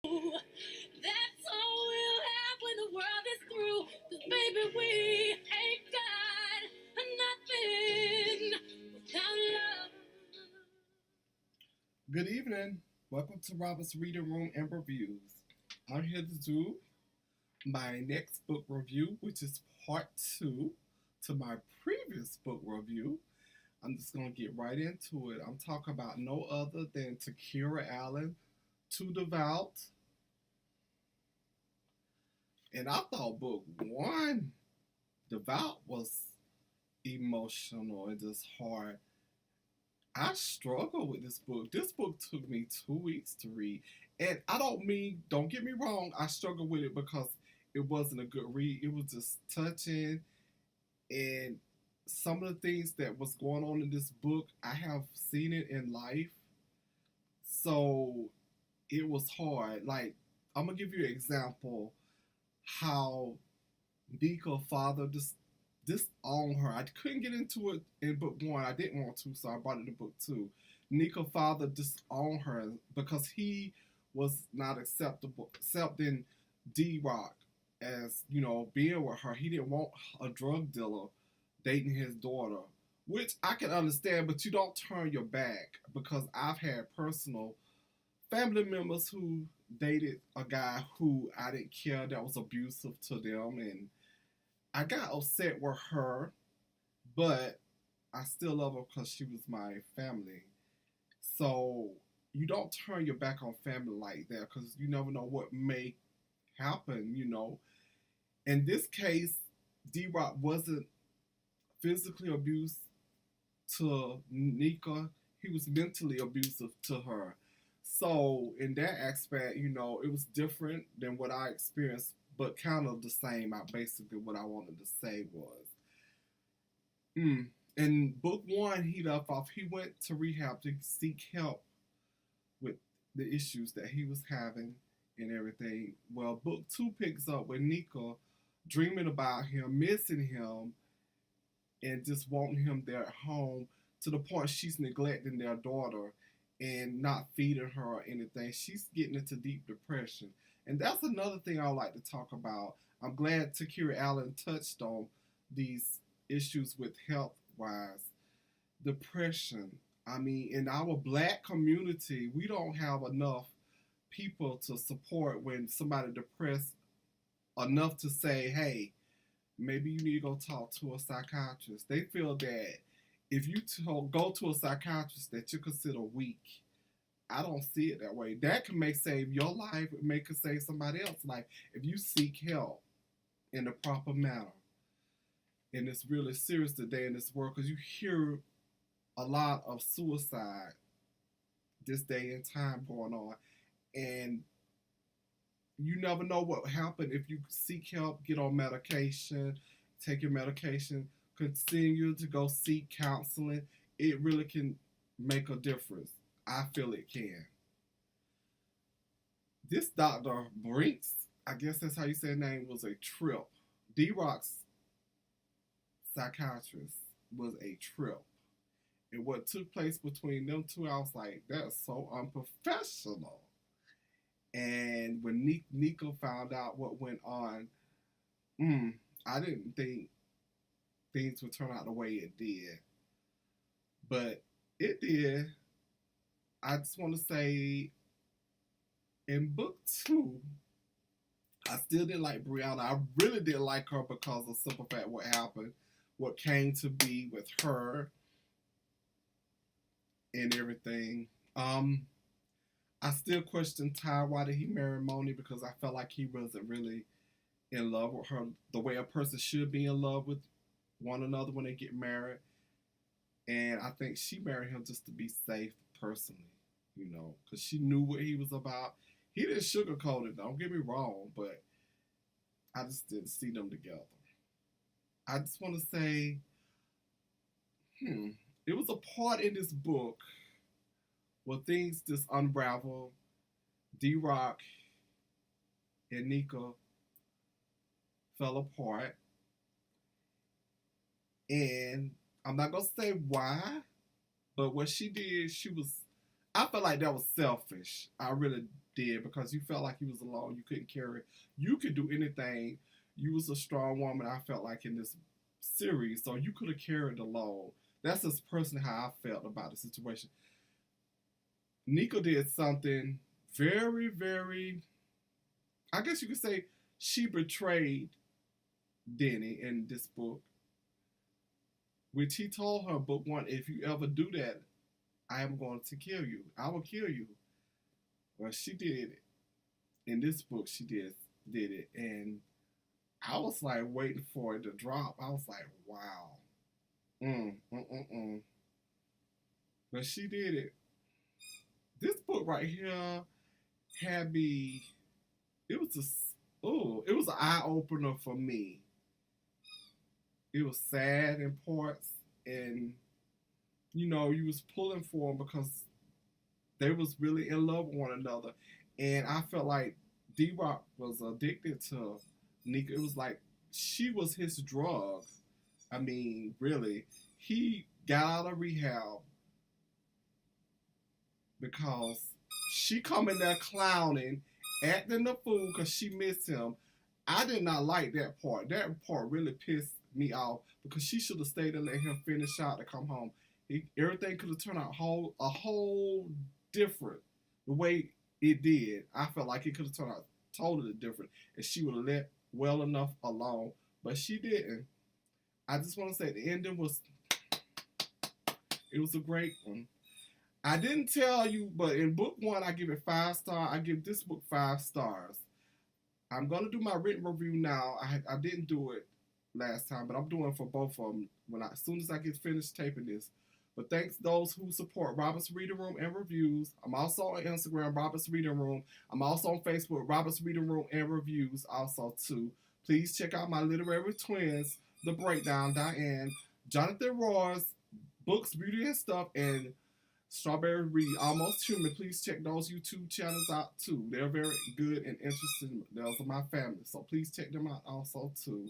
That's all we'll have when the world is through. 'Cause baby, we ain't got nothing without love. Good evening. Welcome to Robert's Reading Room and Reviews. I'm here to do my next book review, which is part 2 to my previous book review. I'm just going to get right into it. I'm talking about no other than Takerra Allen, To Devout. And I thought book 1, Devout, was emotional and just hard. I struggled with this book. This book took me 2 weeks to read. And don't get me wrong, I struggled with it because it wasn't a good read. It was just touching. And some of the things that was going on in this book, I have seen it in life. So it was hard. Like, I'm going to give you an example how Neeka father disowned her. I couldn't get into it in book 1. I didn't want to, so I brought it to book 2. Neeka father disowned her because he was not accepting D-Rock as, being with her. He didn't want a drug dealer dating his daughter, which I can understand, but you don't turn your back, because I've had personal family members who dated a guy who I didn't care, that was abusive to them, and I got upset with her, but I still love her because she was my family. So you don't turn your back on family like that, because you never know what may happen, In this case, D-Rock wasn't physically abused to Neeka. He was mentally abusive to her. So in that aspect, it was different than what I experienced, but kind of the same. Basically, what I wanted to say was, in book 1, he left off. He went to rehab to seek help with the issues that he was having and everything. Well, book 2 picks up with Neeka dreaming about him, missing him, and just wanting him there at home, to the point she's neglecting their daughter and not feeding her or anything. She's getting into deep depression. And that's another thing I would like to talk about. I'm glad Takerra Allen touched on these issues with health-wise. Depression. I mean, in our black community, we don't have enough people to support when somebody depressed enough to say, hey, maybe you need to go talk to a psychiatrist. They feel that if you go to a psychiatrist that you consider weak. I don't see it that way. That may save your life. It may could save somebody else's life if you seek help in the proper manner. And it's really serious today in this world, because you hear a lot of suicide this day and time going on. And you never know what will happen if you seek help, get on medication, take your medication, continue to go seek counseling. It really can make a difference. I feel it can. This Dr. Brinks, I guess that's how you say his name, was a trip. D-Rock's psychiatrist was a trip. And what took place between them two, I was like, that's so unprofessional. And when Neeka found out what went on, I didn't think things would turn out the way it did. But it did. I just want to say, in book 2, I still didn't like Brianna. I really didn't like her because of simple fact what happened, what came to be with her, and everything. I still question Ty. Why did he marry Moni? Because I felt like he wasn't really in love with her the way a person should be in love with one another when they get married. And I think she married him just to be safe personally, because she knew what he was about. He didn't sugarcoat it, don't get me wrong, but I just didn't see them together. I just want to say, it was a part in this book where things just unravel. D-Rock and Neeka fell apart. And I'm not going to say why, but what she did, I felt like that was selfish. I really did because you felt like you was alone. You couldn't carry. You could do anything. You was a strong woman. I felt like in this series, so you could have carried the load. That's just personally how I felt about the situation. Neeka did something very, very. I guess you could say she betrayed Denny in this book, which he told her, book one, if you ever do that, I am going to kill you. I will kill you. Well, she did it. In this book, she did it. And I was like waiting for it to drop. I was like, wow. But she did it. This book right here had me, it was just, it was an eye opener for me. It was sad in parts, and you know, you was pulling for them because they was really in love with one another. And I felt like Devout was addicted to Neeka. It was like she was his drug. I mean, really. He got out of rehab because she come in there clowning, acting the fool because she missed him. I did not like that part. That part really pissed me off because she should have stayed and let him finish out to come home. Everything could have turned out a whole different the way it did. I felt like it could have turned out totally different if she would have let well enough alone, but she didn't. I just want to say the ending was a great one. I didn't tell you, but in book one, I give it 5 stars. I give this book 5 stars. I'm gonna do my written review now. I didn't do it last time, but I'm doing it for both of them as soon as I get finished taping this. But thanks those who support Robert's Reading Room and Reviews. I'm also on Instagram, Robert's Reading Room. I'm also on Facebook, Robert's Reading Room and Reviews also too. Please check out my literary twins, The Breakdown, Diane, Jonathan Roy's Books, Beauty and Stuff, and Strawberry Reed, Almost Human. Please check those YouTube channels out too. They're very good and interesting. Those are my family, so please check them out also too.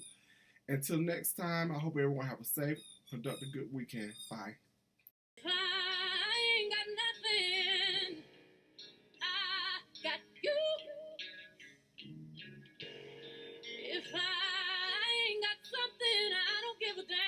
Until next time, I hope everyone have a safe, productive, good weekend. Bye.